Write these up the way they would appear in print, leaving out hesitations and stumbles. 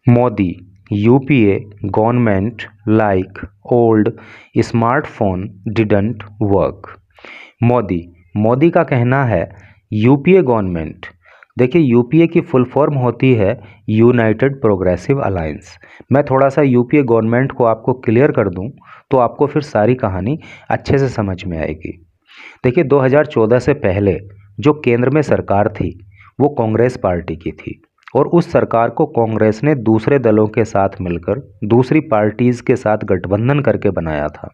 Modi UPA government like old smartphone didn't work. Modi का कहना है यूपीए गवर्नमेंट, देखिए यूपीए की फुल फॉर्म होती है यूनाइटेड प्रोग्रेसिव अलायंस। मैं थोड़ा सा यूपीए गवर्नमेंट को आपको क्लियर कर दूं तो आपको फिर सारी कहानी अच्छे से समझ में आएगी। देखिए 2014 से पहले जो केंद्र में सरकार थी वो कांग्रेस पार्टी की थी, और उस सरकार को कांग्रेस ने दूसरे दलों के साथ मिलकर दूसरी पार्टीज़ के साथ गठबंधन करके बनाया था।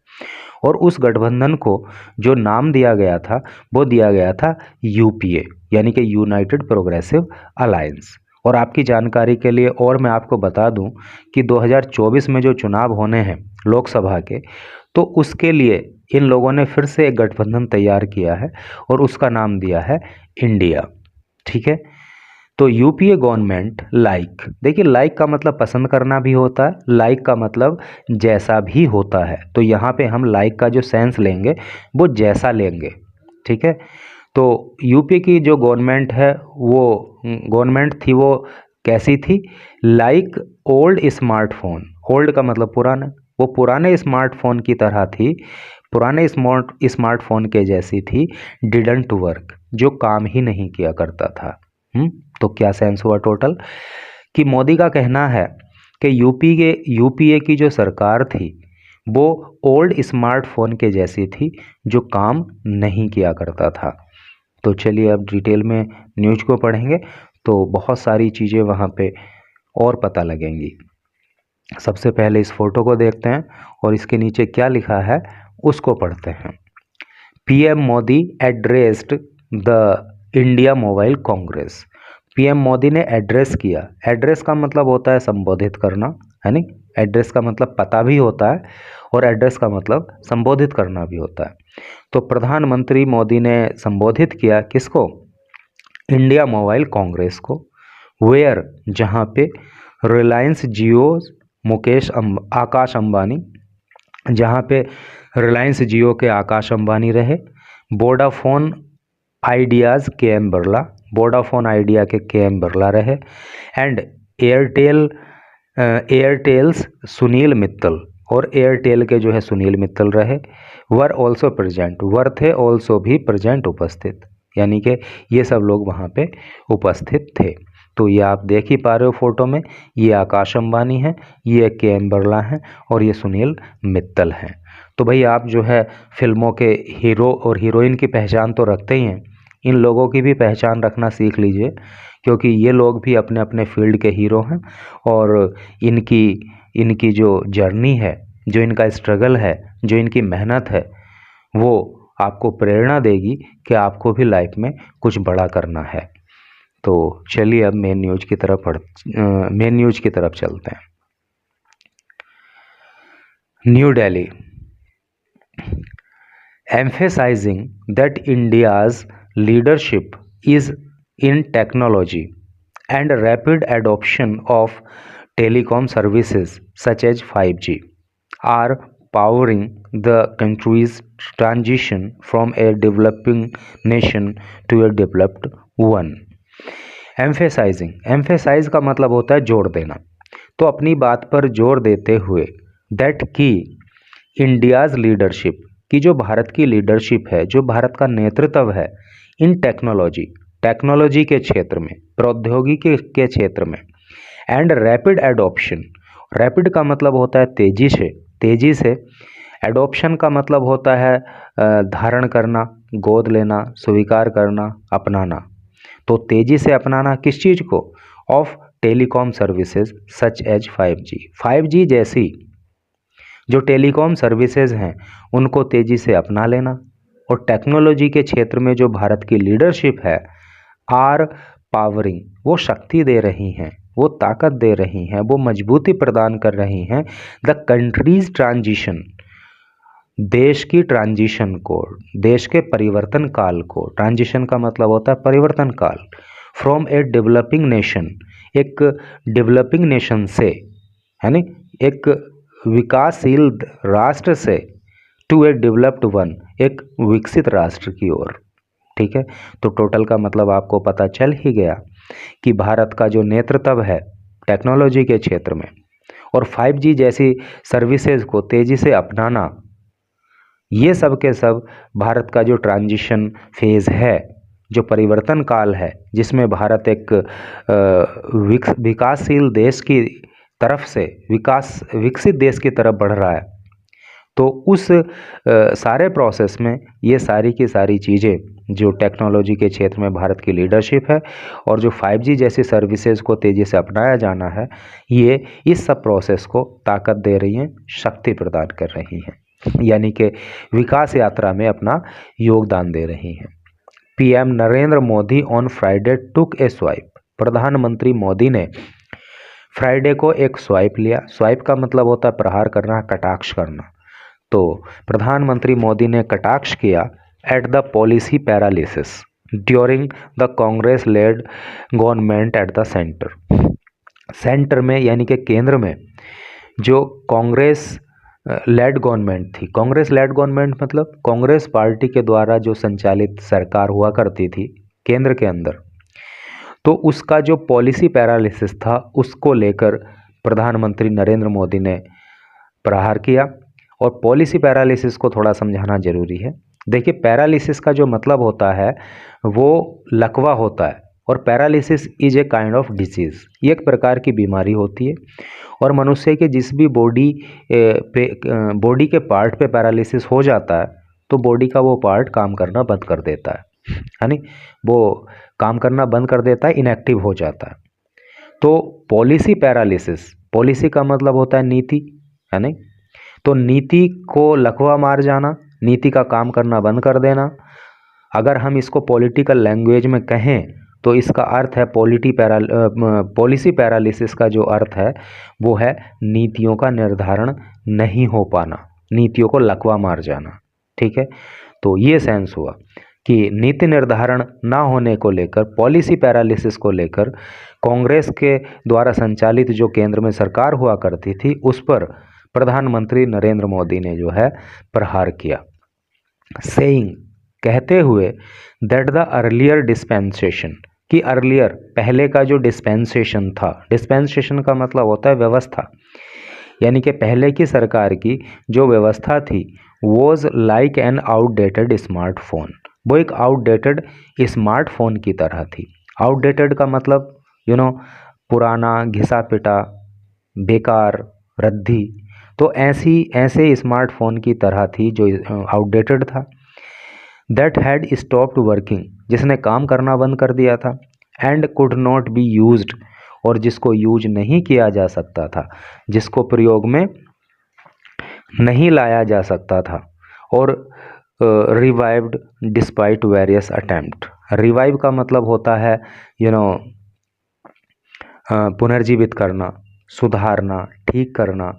और उस गठबंधन को जो नाम दिया गया था वो दिया गया था यूपीए, यानी कि यूनाइटेड प्रोग्रेसिव अलायंस। और आपकी जानकारी के लिए और मैं आपको बता दूं कि 2024 में जो चुनाव होने हैं लोकसभा के, तो उसके लिए इन लोगों ने फिर से एक गठबंधन तैयार किया है और उसका नाम दिया है इंडिया। ठीक है, तो यूपीए गवर्नमेंट लाइक, देखिए लाइक का मतलब पसंद करना भी होता है, लाइक का मतलब जैसा भी होता है। तो यहाँ पे हम लाइक का जो सेंस लेंगे वो जैसा लेंगे। ठीक है, तो यूपी की जो गवर्नमेंट है वो गवर्नमेंट थी वो कैसी थी? लाइक ओल्ड स्मार्टफोन, ओल्ड का मतलब पुराना, वो पुराने स्मार्टफोन की तरह थी, पुराने स्मार्टफोन के जैसी थी, डिडंट वर्क, जो काम ही नहीं किया करता था। तो क्या सेंस हुआ टोटल कि मोदी का कहना है कि यूपीए की जो सरकार थी वो ओल्ड स्मार्टफोन के जैसी थी, जो काम नहीं किया करता था। तो चलिए अब डिटेल में न्यूज़ को पढ़ेंगे तो बहुत सारी चीज़ें वहाँ पे और पता लगेंगी। सबसे पहले इस फोटो को देखते हैं और इसके नीचे क्या लिखा है उसको पढ़ते हैं। PM Modi addressed the India mobile Congress. PM Modi ने एड्रेस किया, एड्रेस का मतलब होता है संबोधित करना, है नहीं? एड्रेस का मतलब पता भी होता है और एड्रेस का मतलब संबोधित करना भी होता है। तो प्रधानमंत्री मोदी ने संबोधित किया किसको? इंडिया मोबाइल कांग्रेस को। वेयर, जहाँ पे रिलायंस जियो आकाश अंबानी, जहाँ पे रिलायंस जियो के आकाश अंबानी रहे, वोडाफोन आइडियाज़ के एम बिरला, वोडाफोन आइडिया के एम बिरला रहे, एंड एयरटेल्स सुनील मित्तल, और एयरटेल के जो है सुनील मित्तल रहे। वर ऑल्सो प्रेजेंट, वर थे ऑल्सो भी प्रेजेंट उपस्थित, यानी कि ये सब लोग वहाँ पे उपस्थित थे। तो ये आप देख ही पा रहे हो फोटो में, ये आकाश अंबानी है, ये के एम बिरला हैं और ये सुनील मित्तल हैं। तो भाई आप जो है फिल्मों के हीरो और हीरोइन की पहचान तो रखते ही हैं, इन लोगों की भी पहचान रखना सीख लीजिए, क्योंकि ये लोग भी अपने अपने फील्ड के हीरो हैं। और इनकी जो जर्नी है, जो इनका स्ट्रगल है, जो इनकी मेहनत है, वो आपको प्रेरणा देगी कि आपको भी लाइफ में कुछ बड़ा करना है। तो चलिए अब मेन न्यूज़ की तरफ चलते हैं। New Delhi, emphasizing that India's leadership is in technology and rapid adoption of telecom services such as 5G are powering the country's transition from a developing nation to a developed one. Emphasizing, emphasize का मतलब होता है जोर देना, तो अपनी बात पर जोर देते हुए that की इंडियाज़ लीडरशिप, कि जो भारत की लीडरशिप है, जो भारत का नेतृत्व है इन टेक्नोलॉजी के क्षेत्र में, प्रौद्योगिकी के क्षेत्र में, एंड रैपिड एडॉप्शन, रैपिड का मतलब होता है तेजी से, एडॉप्शन का मतलब होता है धारण करना, गोद लेना, स्वीकार करना, अपनाना। तो तेजी से अपनाना किस चीज़ को? Of telecom services such as 5G जैसी जो टेलीकॉम सर्विसेज हैं उनको तेज़ी से अपना लेना। और टेक्नोलॉजी के क्षेत्र में जो भारत की लीडरशिप है, आर पावरिंग, वो शक्ति दे रही हैं, वो ताकत दे रही हैं, वो मजबूती प्रदान कर रही हैं द कंट्रीज ट्रांजिशन, देश की ट्रांजिशन को, देश के परिवर्तन काल को। ट्रांजिशन का मतलब होता है परिवर्तन काल। फ्रॉम ए डेवलपिंग नेशन, एक डेवलपिंग नेशन से, है ना, एक विकासशील राष्ट्र से, टू ए डेवलप्ड वन, एक विकसित राष्ट्र की ओर। ठीक है, तो टोटल का मतलब आपको पता चल ही गया कि भारत का जो नेतृत्व है टेक्नोलॉजी के क्षेत्र में और 5G जैसी सर्विसेज को तेज़ी से अपनाना, ये सब के सब भारत का जो ट्रांजिशन फेज़ है, जो परिवर्तन काल है, जिसमें भारत एक विकासशील देश की तरफ से विकसित देश की तरफ बढ़ रहा है, तो उस सारे प्रोसेस में ये सारी की सारी चीज़ें जो टेक्नोलॉजी के क्षेत्र में भारत की लीडरशिप है और जो 5G जैसी सर्विसेज को तेज़ी से अपनाया जाना है, ये इस सब प्रोसेस को ताकत दे रही हैं, शक्ति प्रदान कर रही हैं, यानी कि विकास यात्रा में अपना योगदान दे रही हैं। PM Narendra Modi on Friday took A swipe. प्रधानमंत्री मोदी ने फ्राइडे को एक स्वाइप लिया। स्वाइप का मतलब होता है प्रहार करना, कटाक्ष करना। तो प्रधानमंत्री मोदी ने कटाक्ष किया at the policy paralysis during the Congress lead government at the centre में, यानी कि केंद्र में जो कांग्रेस लेड गवर्नमेंट थी। कांग्रेस लेड गवर्नमेंट मतलब कांग्रेस पार्टी के द्वारा जो संचालित सरकार हुआ करती थी केंद्र के अंदर, तो उसका जो पॉलिसी पैरालिसिस था उसको लेकर प्रधानमंत्री नरेंद्र मोदी ने प्रहार किया। और पॉलिसी पैरालिसिस को थोड़ा समझाना जरूरी है। देखिए, पैरालिसिस का जो मतलब होता है वो लकवा होता है, और paralysis is a kind of disease, ये एक प्रकार की बीमारी होती है। और मनुष्य के जिस भी बॉडी के पार्ट पे पैरालिसिस हो जाता है तो बॉडी का वो पार्ट काम करना बंद कर देता है नहीं, वो काम करना बंद कर देता है, इनएक्टिव हो जाता है। तो पॉलिसी पैरालिसिस, पॉलिसी का मतलब होता है नीति, है नहीं, तो नीति को लकवा मार जाना, नीति का काम करना बंद कर देना। अगर हम इसको पॉलिटिकल लैंग्वेज में कहें तो इसका अर्थ है पॉलिसी पैरालिसिस का जो अर्थ है वो है नीतियों का निर्धारण नहीं हो पाना, नीतियों को लकवा मार जाना। ठीक है, तो ये सेंस हुआ कि नीति निर्धारण ना होने को लेकर, पॉलिसी पैरालिसिस को लेकर कांग्रेस के द्वारा संचालित जो केंद्र में सरकार हुआ करती थी उस पर प्रधानमंत्री नरेंद्र मोदी ने जो है प्रहार किया। सेइंग, कहते हुए दैट द अर्लियर डिस्पेंसेशन, कि अर्लियर पहले का जो डिस्पेंसेशन था, डिस्पेंसेशन का मतलब होता है व्यवस्था, यानी कि पहले की सरकार की जो व्यवस्था थी was like an outdated smartphone, वो एक आउटडेटेड स्मार्टफोन की तरह थी। आउटडेटेड का मतलब पुराना, घिसा पिटा, बेकार, रद्दी, तो ऐसे स्मार्टफोन की तरह थी जो आउटडेटेड था। दैट हैड स्टॉप्ड वर्किंग, जिसने काम करना बंद कर दिया था। And could not be used, और जिसको यूज नहीं किया जा सकता था, जिसको प्रयोग में नहीं लाया जा सकता था। और revived despite various attempt. Revive का मतलब होता है पुनर्जीवित करना, सुधारना, ठीक करना।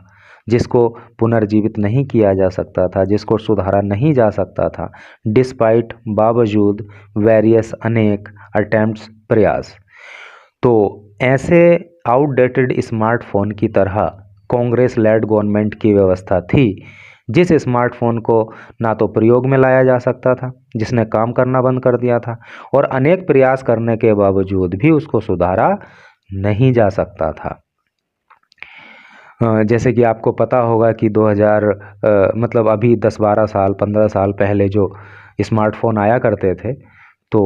जिसको पुनर्जीवित नहीं किया जा सकता था, जिसको सुधारा नहीं जा सकता था। डिस्पाइट बावजूद, वेरियस अनेक, अटेम्प्ट्स प्रयास। तो ऐसे आउटडेटेड स्मार्टफोन की तरह कांग्रेस लेड गवर्नमेंट की व्यवस्था थी, जिस स्मार्टफोन को ना तो प्रयोग में लाया जा सकता था, जिसने काम करना बंद कर दिया था, और अनेक प्रयास करने के बावजूद भी उसको सुधारा नहीं जा सकता था। जैसे कि आपको पता होगा कि 2000 मतलब अभी 10-12 साल 15 साल पहले जो स्मार्टफोन आया करते थे तो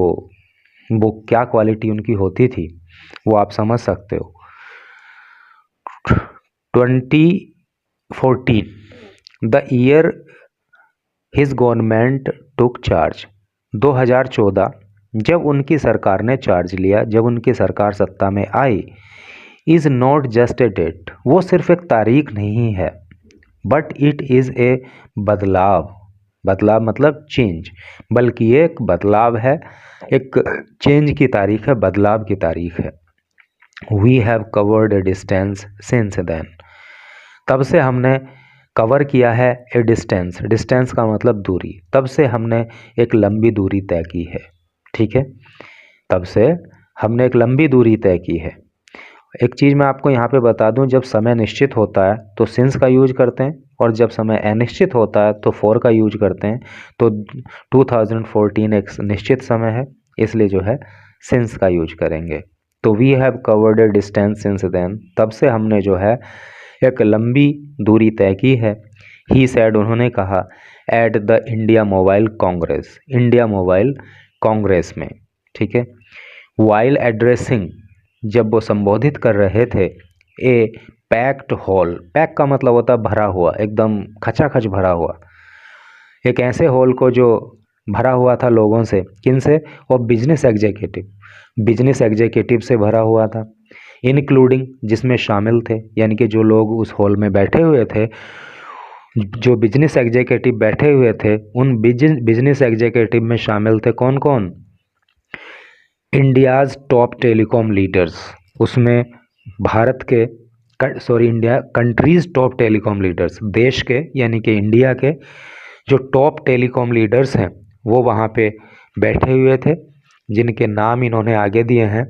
वो क्या क्वालिटी उनकी होती थी वो आप समझ सकते हो। 2014 the year his government took charge, 2014 जब उनकी सरकार ने चार्ज लिया, जब उनकी सरकार सत्ता में आई, is not just a date, वो सिर्फ एक तारीख नहीं है, बट इट इज़ ए बदलाव। बदलाव मतलब चेंज, बल्कि ये एक बदलाव है, एक चेंज की तारीख है, बदलाव की तारीख है। We have covered a distance since then, तब से हमने कवर किया है ए डिस्टेंस, डिस्टेंस का मतलब दूरी, तब से हमने एक लंबी दूरी तय की है। ठीक है, तब से हमने एक लंबी दूरी तय की है। एक चीज़ मैं आपको यहाँ पे बता दूँ, जब समय निश्चित होता है तो सिंस का यूज करते हैं, और जब समय अनिश्चित होता है तो फॉर का यूज करते हैं। तो 2014 एक निश्चित समय है, इसलिए जो है सिंस का यूज करेंगे। तो we have covered a distance since then, तब से हमने जो है एक लंबी दूरी तय की है। ही सैड, उन्होंने कहा, at the India mobile Congress, India mobile Congress में, ठीक है। वाइल एड्रेसिंग, जब वो संबोधित कर रहे थे, ए पैक्ड हॉल, पैक का मतलब होता है भरा हुआ, एकदम खचाखच भरा हुआ, एक ऐसे हॉल को जो भरा हुआ था लोगों से, किन से, और बिजनेस एग्जीक्यूटिव, बिजनेस एग्जीक्यूटिव से भरा हुआ था, इंक्लूडिंग, जिसमें शामिल थे, यानी कि जो लोग उस हॉल में बैठे हुए थे, जो बिजनेस एग्जीक्यूटिव बैठे हुए थे, उन बिजनेस एग्जीक्यूटिव में शामिल थे कौन कौन, इंडियाज़ टॉप टेलीकॉम लीडर्स, उसमें भारत के India countries top telecom leaders, देश के यानी कि इंडिया के जो टॉप टेलीकॉम लीडर्स हैं वो वहाँ पे बैठे हुए थे, जिनके नाम इन्होंने आगे दिए हैं।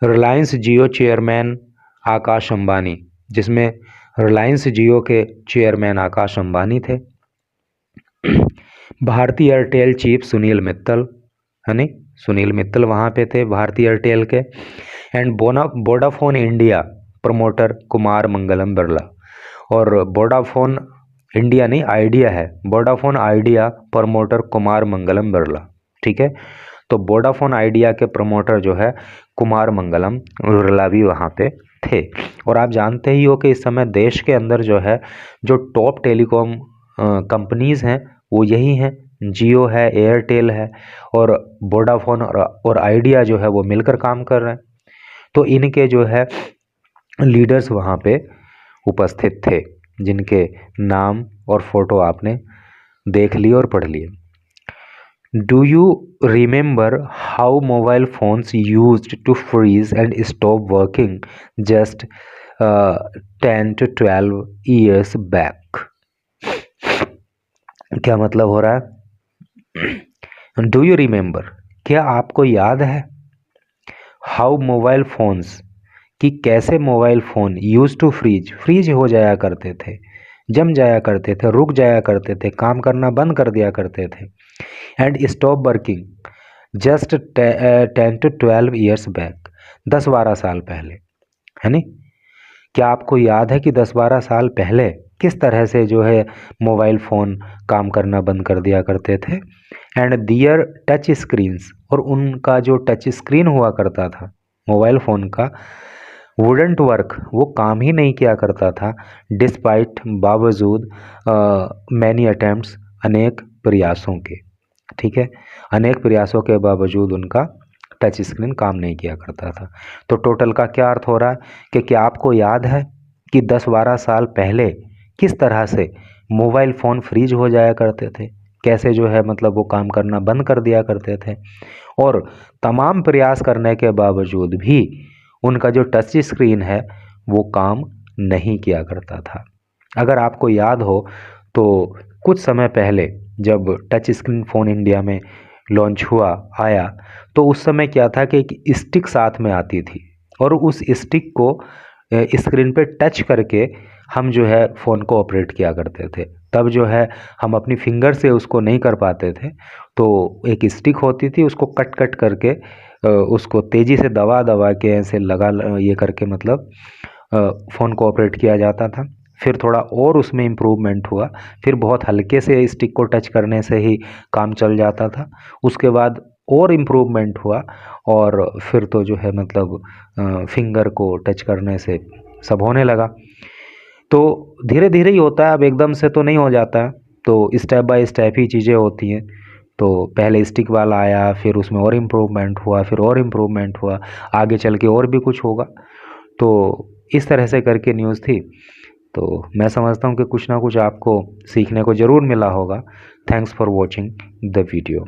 रिलायंस जियो चेयरमैन आकाश अंबानी, जिसमें रिलायंस जियो के चेयरमैन आकाश अंबानी थे। भारतीय एयरटेल चीफ सुनील मित्तल, है नहीं, सुनील मित्तल वहाँ पे थे भारतीय एयरटेल के। And Vodafone India promoter Kumar Mangalam Birla, और वोडाफोन इंडिया नहीं, आइडिया है, Vodafone Idea promoter Kumar Mangalam Birla, ठीक है। तो वोडाफोन आइडिया के प्रमोटर जो है कुमार मंगलम बिरला भी वहाँ पे थे। और आप जानते ही हो कि इस समय देश के अंदर जो है जो टॉप टेलीकॉम कंपनीज़ हैं वो यही हैं, जियो है, एयरटेल है, और वोडाफोन और आइडिया जो है वो मिलकर काम कर रहे हैं। तो इनके जो है लीडर्स वहाँ पे उपस्थित थे, जिनके नाम और फोटो आपने देख लिए और पढ़ लिए। Do you remember how mobile phones used to freeze and stop working just 10 to 12 years back? क्या मतलब हो रहा है? डू यू रिमेंबर, क्या आपको याद है, हाउ मोबाइल फोन्स, कि कैसे mobile phone use to freeze हो जाया करते थे, जम जाया करते थे, रुक जाया करते थे, काम करना बंद कर दिया करते थे। And stop working just 10 to 12 years back, 10-12 साल पहले, है नी। क्या आपको याद है कि 10-12 साल पहले किस तरह से जो है मोबाइल फ़ोन काम करना बंद कर दिया करते थे? एंड दियर टच स्क्रीन्स, और उनका जो टच स्क्रीन हुआ करता था मोबाइल फ़ोन का, वुडंट वर्क, वो काम ही नहीं किया करता था, डिस्पाइट, बावजूद, मैनी अटेम्प्ट्स, अनेक प्रयासों के, ठीक है, अनेक प्रयासों के बावजूद उनका टच स्क्रीन काम नहीं किया करता था। तो टोटल का क्या अर्थ हो रहा है कि क्या आपको याद है कि 10-12 साल पहले किस तरह से मोबाइल फ़ोन फ्रीज हो जाया करते थे, कैसे जो है मतलब वो काम करना बंद कर दिया करते थे, और तमाम प्रयास करने के बावजूद भी उनका जो टच स्क्रीन है वो काम नहीं किया करता था। अगर आपको याद हो तो कुछ समय पहले जब टच स्क्रीन फ़ोन इंडिया में लॉन्च हुआ, आया, तो उस समय क्या था कि एक स्टिक साथ में आती थी, और उस स्टिक को स्क्रीन पे टच करके हम जो है फ़ोन को ऑपरेट किया करते थे। तब जो है हम अपनी फिंगर से उसको नहीं कर पाते थे, तो एक स्टिक होती थी, उसको कट कट करके उसको तेज़ी से दबा दबा के ऐसे लगा ये करके मतलब फ़ोन को ऑपरेट किया जाता था। फिर थोड़ा और उसमें इम्प्रूवमेंट हुआ, फिर बहुत हल्के से स्टिक को टच करने से ही काम चल जाता था। उसके बाद और इम्प्रूवमेंट हुआ, और फिर तो जो है मतलब फिंगर को टच करने से सब होने लगा। तो धीरे धीरे ही होता है, अब एकदम से तो नहीं हो जाता है, तो स्टेप बाय स्टेप ही चीज़ें होती हैं। तो पहले स्टिक वाला आया, फिर उसमें और इम्प्रूवमेंट हुआ, फिर और इम्प्रूवमेंट हुआ, आगे चल के और भी कुछ होगा। तो इस तरह से करके न्यूज़ थी। तो मैं समझता हूँ कि कुछ ना कुछ आपको सीखने को ज़रूर मिला होगा। Thanks for watching the video.